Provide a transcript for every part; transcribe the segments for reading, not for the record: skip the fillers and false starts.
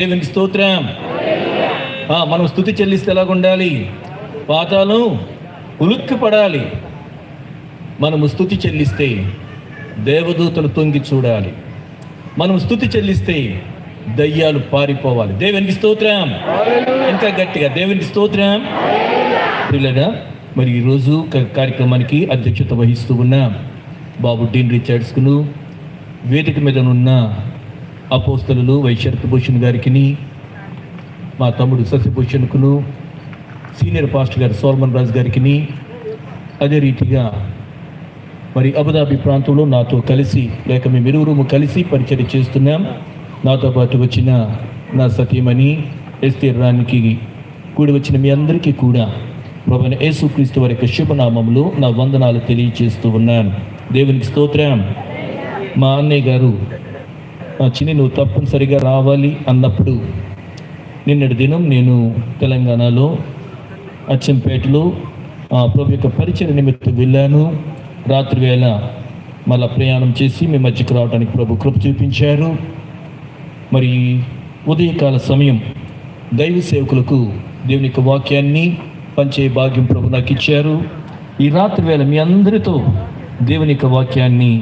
దేవునికి స్తోత్రం. మనం స్తుతి చెల్లిస్తే ఎలాగుండాలి? పాతాళం ఉలిక్కి పడాలి. మనము స్తుతి చెల్లిస్తే దేవదూతలు తొంగి చూడాలి. మనం స్తుతి చెల్లిస్తే దయ్యాలు పారిపోవాలి. దేవునికి స్తోత్రం. ఇంకా గట్టిగా దేవునికి స్తోత్రం. పిల్లగా మరి ఈరోజు కార్యక్రమానికి అధ్యక్షత వహిస్తూ ఉన్న బాబు డీన్ రిచర్డ్స్కును, వేదిక మీద ఉన్న అపోస్తలులు వైశరత్ భూషణ్ గారికి, మా తమ్ముడు శశిభూషణ్కును, సీనియర్ పాస్టర్ గారు సోల్మన్ రాజు గారికి, అదే రీతిగా మరి అబుదాబి ప్రాంతంలో నాతో కలిసి లేక మేమిరువురు కలిసి పరిచయం చేస్తున్నాం. నాతో పాటు వచ్చిన నా సతీమణి ఎస్తేర్ రాణికి కూడి వచ్చిన మీ అందరికీ కూడా ప్రభువైన యేసుక్రీస్తు వారి యొక్క శుభనామములో నా వందనాలు తెలియజేస్తూ ఉన్నాను. దేవునికి స్తోత్రం. మా అన్నయ్య గారు చిన్ని నువ్వు తప్పనిసరిగా రావాలి అన్నప్పుడు నిన్నటి దినం నేను తెలంగాణలో అచ్చంపేటలో ప్రభు యొక్క పరిచయ నిమిత్తం వెళ్ళాను. రాత్రి వేళ మళ్ళా ప్రయాణం చేసి మీ మధ్యకు రావడానికి ప్రభు కృప చూపించారు. మరి ఉదయకాల సమయం దైవ సేవకులకు దేవుని యొక్క వాక్యాన్ని పంచే భాగ్యం ప్రభు నాకు ఇచ్చారు. ఈ రాత్రి వేళ మీ అందరితో దేవుని యొక్క వాక్యాన్ని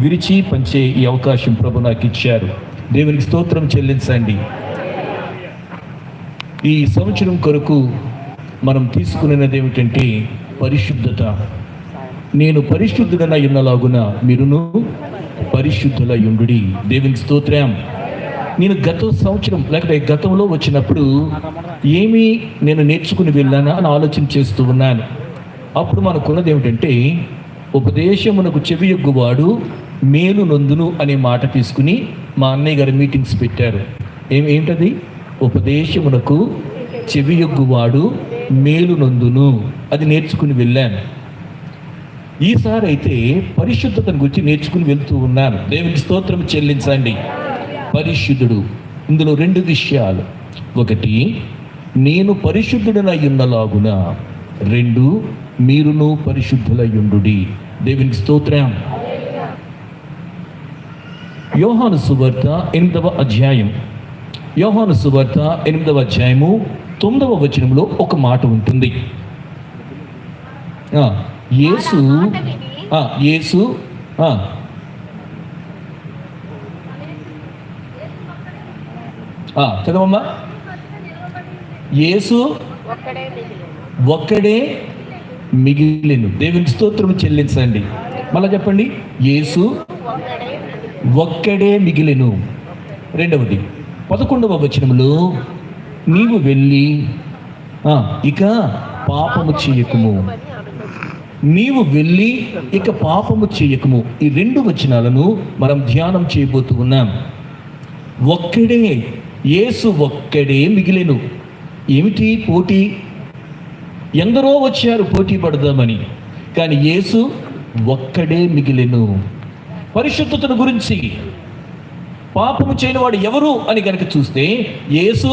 విరిచి పంచే ఈ అవకాశం ప్రభు నాకు ఇచ్చారు. దేవునికి స్తోత్రం చెల్లించండి. ఈ సంవత్సరం కొరకు మనం తీసుకునేది ఏమిటంటే పరిశుద్ధత. నేను పరిశుద్ధుడనై ఉన్నలాగున మీరును పరిశుద్ధులై ఉండుడి. దేవునికి స్తోత్రం. నేను గత సంవత్సరం లేకపోతే గతంలో వచ్చినప్పుడు ఏమీ నేను నేర్చుకుని వెళ్ళానా అని ఆలోచన చేస్తూ ఉన్నాను. అప్పుడు మనకున్నది ఏమిటంటే ఉపదేశమునకు చెవియొగ్గువాడు మేలు నొందును అనే మాట తీసుకుని మా అన్నయ్య గారు మీటింగ్స్ పెట్టారు. ఏంటది? ఉపదేశమునకు చెవియొగ్గువాడు మేలు నొందును, అది నేర్చుకుని వెళ్ళాను. ఈసారి అయితే పరిశుద్ధతను గురించి నేర్చుకుని వెళ్తూ ఉన్నాను. దేవునికి స్తోత్రం చెల్లించండి. పరిశుద్ధుడు, ఇందులో రెండు విషయాలు. ఒకటి, నేను పరిశుద్ధుడనై ఉన్నలాగున, రెండు, మీరును పరిశుద్ధులై ఉండుడి. దేవునికి స్తోత్రం. యోహాను సువార్త 8వ అధ్యాయం, యోహాను సువార్త 8వ అధ్యాయము 9వ వచనంలో ఒక మాట ఉంటుంది. యేసు చదవమ్మా. యేసు ఒక్కడే మిగిలిను. దేవునికి స్తోత్రం చెల్లించండి. మళ్ళా చెప్పండి. యేసు ఒక్కడే మిగిలిను. రెండవది 11వ వచనంలో, నీవు వెళ్ళి ఇక పాపము చేయకుము, నీవు వెళ్ళి ఇక పాపము చేయకుము. ఈ రెండు వచనాలను మనం ధ్యానం చేయబోతూ ఉన్నాం. ఒక్కడే, యేసు ఒక్కడే మిగిలెను. ఏమిటి పోటీ? ఎందరో వచ్చారు పోటీ పడదామని, కానీ యేసు ఒక్కడే మిగిలెను. పరిశుద్ధతను గురించి, పాపము చేయని వాడు ఎవరు అని కనుక చూస్తే యేసు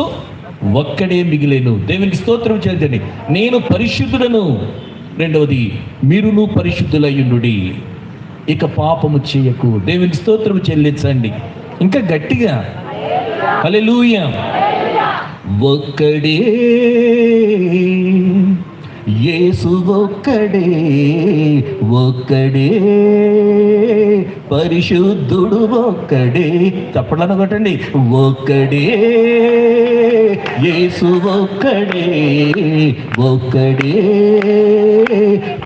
ఒక్కడే మిగిలెను. దేవునికి స్తోత్రం చేయండి. నేను పరిశుద్ధుడను. రెండవది, మీరును పరిశుద్ధులయ్యుండుడి, ఇక పాపము చేయకు. దేవునికి స్తోత్రం చెల్లించండి. ఇంకా గట్టిగా హల్లెలూయా. ఒక్కడే యేసు, ఒక్కడే, ఒక్కడే పరిశుద్ధుడు, ఒక్కడే. చప్పట్లను కొట్టండి. ఒక్కడే యేసు, ఒక్కడే, ఒక్కడే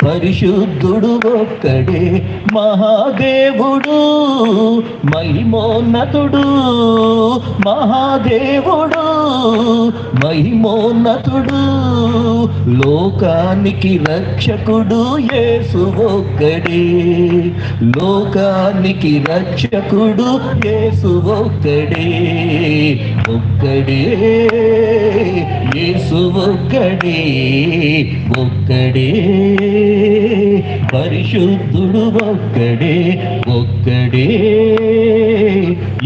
పరిశుద్ధుడు, ఒక్కడే. మహాదేవుడు, మహిమోన్నతుడు, మహాదేవుడు, మహిమోన్నతుడు, లోకానికి రక్షకుడు యేసు ఒక్కడే, లోకానికి రక్షకుడు యేసు ఒక్కడే. ఒక్కడే యేసు, ఒక్కడే, ఒక్కడే పరిశుద్ధుడు, ఒక్కడే, ఒక్కడే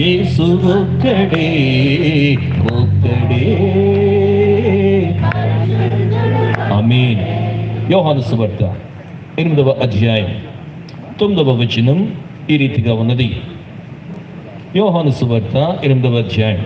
యేసు, ఒక్కడే, ఒక్కడే. ఆమేన్. యోహాను సువార్త 8వ అధ్యాయం 9వ వచనం ఈ రీతిగా ఉన్నది. యోహాను సువార్త 8వ అధ్యాయం